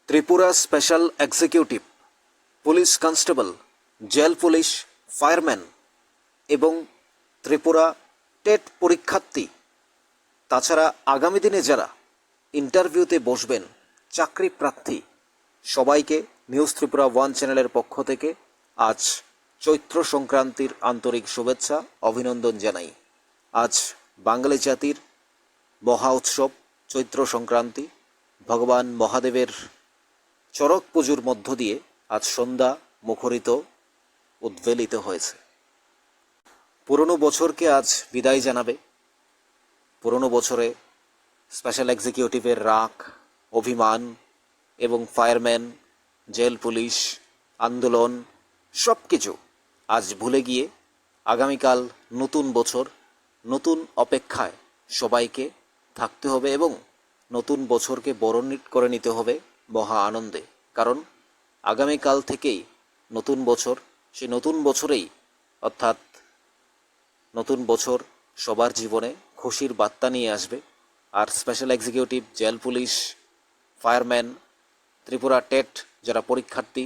Tripura special executive, police constable, jail police, fireman এবং Tripura TET পরীক্ষার্থী, তাছাড়া আগামী দিনে যারা ইন্টারভিউতে বসবেন চাকরি প্রার্থী, সবাইকে নিউজ ত্রিপুরা 1 চ্যানেলের পক্ষ থেকে আজ চৈত্র সংক্রান্তির আন্তরিক শুভেচ্ছা অভিনন্দন জানাই। আজ বাঙালি জাতির মহা উৎসব চৈত্র সংক্রান্তি। ভগবান মহাদেবের চড়ক পুজোর মধ্য দিয়ে আজ সন্ধ্যা মুখরিত উদ্বেলিত হয়েছে। পুরনো বছরকে আজ বিদায় জানাবে। পুরনো বছরে স্পেশাল এক্সিকিউটিভের রাগ, অভিমান এবং ফায়ারম্যান, জেল পুলিশ, আন্দোলন সব কিছু আজ ভুলে গিয়ে আগামীকাল নতুন বছর, নতুন অপেক্ষায় সবাইকে থাকতে হবে এবং নতুন বছরকে বরণ করে নিতে হবে মহা আনন্দে। কারণ আগামীকাল থেকেই নতুন বছর, সেই নতুন বছরেই অর্থাৎ নতুন বছর সবার জীবনে খুশির বার্তা নিয়ে আসবে। আর special executive, jail police, fireman, Tripura TET যারা পরীক্ষার্থী,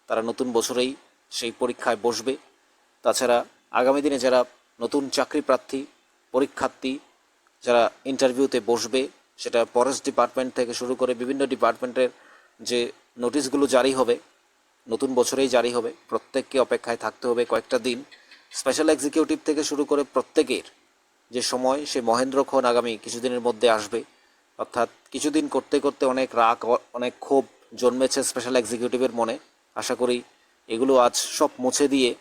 তারা নতুন বছরেই সেই পরীক্ষায় বসবে। তাছাড়া আগামী দিনে যারা নতুন চাকরি প্রার্থী, পরীক্ষার্থী যারা ইন্টারভিউতে বসবে, সেটা ফরেস্ট ডিপার্টমেন্ট থেকে শুরু করে বিভিন্ন ডিপার্টমেন্টের যে নোটিশগুলো জারি হবে নতুন বছরেই জারি হবে। প্রত্যেককে অপেক্ষায় থাকতে হবে কয়েকটা দিন। স্পেশাল এক্সিকিউটিভ থেকে শুরু করে প্রত্যেকের যে সময়, সে মহেন্দ্রক্ষণ আগামী কিছুদিনের মধ্যে আসবে। অর্থাৎ কিছুদিন করতে করতে অনেক রাগ, অনেক ক্ষোভ জন্মেছে স্পেশাল এক্সিকিউটিভের মনে। আশা করি এগুলো আজ সব মুছে দিয়ে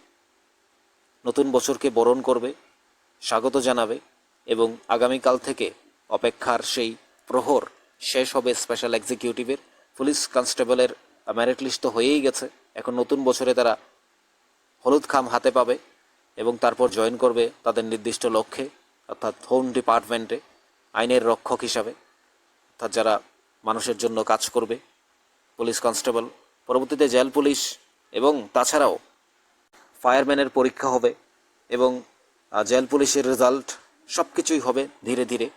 নতুন বছরকে বরণ করবে, স্বাগত জানাবে এবং আগামীকাল থেকে অপেক্ষার সেই প্রহর শেষ হবে স্পেশাল এক্সিকিউটিভের। পুলিশ কনস্টেবলের মেরিট লিস্ট তো হয়েই গেছে। এখন নতুন বছরে তারা হলুদ খাম হাতে পাবে এবং তারপর জয়েন করবে তাদের নির্দিষ্ট লক্ষ্যে, অর্থাৎ হোম ডিপার্টমেন্টে আইনের রক্ষক হিসাবে, অর্থাৎ যারা মানুষের জন্য কাজ করবে পুলিশ কনস্টেবল। পরবর্তীতে জেল পুলিশ এবং তাছাড়াও ফায়ারম্যানের পরীক্ষা হবে এবং জেল পুলিশের রেজাল্ট সব কিছুই হবে ধীরে ধীরে।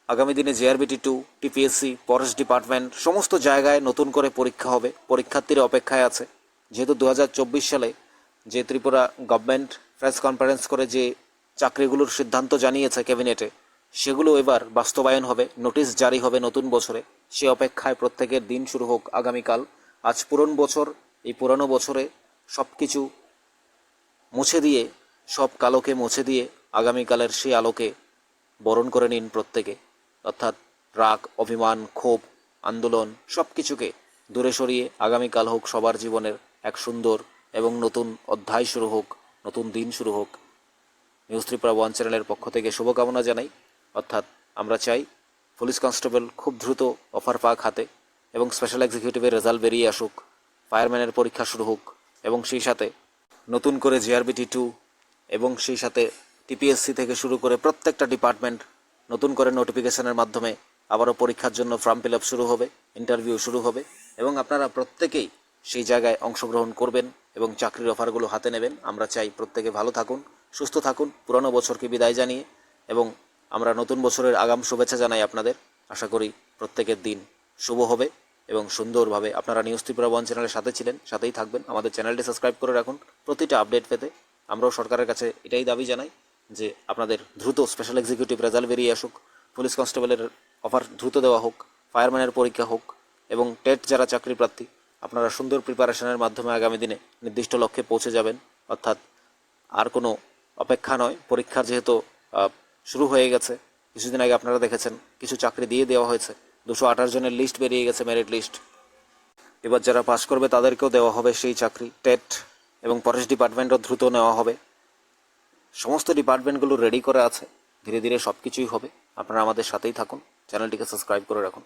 আগামী দিনে জেআরবিটি 2, টিপিএসসি, ফরেস্ট ডিপার্টমেন্ট সমস্ত জায়গায় নতুন করে পরীক্ষা হবে। পরীক্ষার্থীরা অপেক্ষায় আছে। যেহেতু 2024 সালে যে ত্রিপুরা গভর্নমেন্ট প্রেস কনফারেন্স করে যে চাকরিগুলোর সিদ্ধান্ত জানিয়েছে ক্যাবিনেটে, সেগুলো এবার বাস্তবায়ন হবে, নোটিশ জারি হবে নতুন বছরে। সে অপেক্ষায় প্রত্যেকের দিন শুরু হোক আগামীকাল। আজ পুরনো বছর, এই পুরনো বছরে সব কিছু মুছে দিয়ে, সব কালোকে মুছে দিয়ে আগামীকালের সেই আলোকে বরণ করে নিন প্রত্যেকে। অর্থাৎ রাগ, অভিমান, ক্ষোভ, আন্দোলন সব কিছুকে দূরে সরিয়ে আগামীকাল হোক সবার জীবনের এক সুন্দর এবং নতুন অধ্যায় শুরু হোক, নতুন দিন শুরু হোক। নিউজ ত্রিপুরা 1 চ্যানেলের পক্ষ থেকে শুভকামনা জানাই। অর্থাৎ আমরা চাই পুলিশ কনস্টেবল খুব দ্রুত অফার পাক হাতে এবং স্পেশাল এক্সিকিউটিভের রেজাল্ট বেরিয়ে আসুক, ফায়ারম্যানের পরীক্ষা শুরু হোক এবং সেই সাথে নতুন করে জেআরবিটি 2 এবং সেই সাথে টিপিএসসি থেকে শুরু করে প্রত্যেকটা ডিপার্টমেন্ট নতুন করে নোটিফিকেশনের মাধ্যমে আবারও পরীক্ষার জন্য ফর্ম ফিল আপ শুরু হবে, ইন্টারভিউ শুরু হবে এবং আপনারা প্রত্যেকেই সেই জায়গায় অংশগ্রহণ করবেন এবং চাকরির অফারগুলো হাতে নেবেন। আমরা চাই প্রত্যেকে ভালো থাকুন, সুস্থ থাকুন, পুরনো বছরকে বিদায় জানিয়ে এবং আমরা নতুন বছরের আগাম শুভেচ্ছা জানাই আপনাদের। আশা করি প্রত্যেকের দিন শুভ হবে এবং সুন্দরভাবে। আপনারা নিউজ ত্রিপুরা 1 চ্যানেলের সাথে ছিলেন, সাথেই থাকবেন। আমাদের চ্যানেলটি সাবস্ক্রাইব করে রাখুন প্রতিটা আপডেট পেতে। আমরাও সরকারের কাছে এটাই দাবি জানাই যে আপনাদের দ্রুত স্পেশাল এক্সিকিউটিভ রেজাল্ট বেরিয়ে আসুক, পুলিশ কনস্টেবলের অফার দ্রুত দেওয়া হোক, ফায়ারম্যানের পরীক্ষা হোক এবং টেট যারা চাকরি প্রার্থী, আপনারা সুন্দর প্রিপারেশনের মাধ্যমে আগামী দিনে নির্দিষ্ট লক্ষ্যে পৌঁছে যাবেন। অর্থাৎ আর কোনো অপেক্ষা নয়। পরীক্ষার যেহেতু শুরু হয়ে গেছে, কিছুদিন আগে আপনারা দেখেছেন কিছু চাকরি দিয়ে দেওয়া হয়েছে। 228 জনের লিস্ট বেরিয়ে গেছে, মেরিট লিস্ট। এবার যারা পাস করবে তাদেরকেও দেওয়া হবে সেই চাকরি। টেট এবং ফরেস্ট ডিপার্টমেন্টও দ্রুত নেওয়া হবে। সমস্ত ডিপার্টমেন্টগুলো রেডি করে আছে, ধীরে ধীরে সব কিছুই হবে। আপনারা আমাদের সাথেই থাকুন, চ্যানেলটিকে সাবস্ক্রাইব করে রাখুন।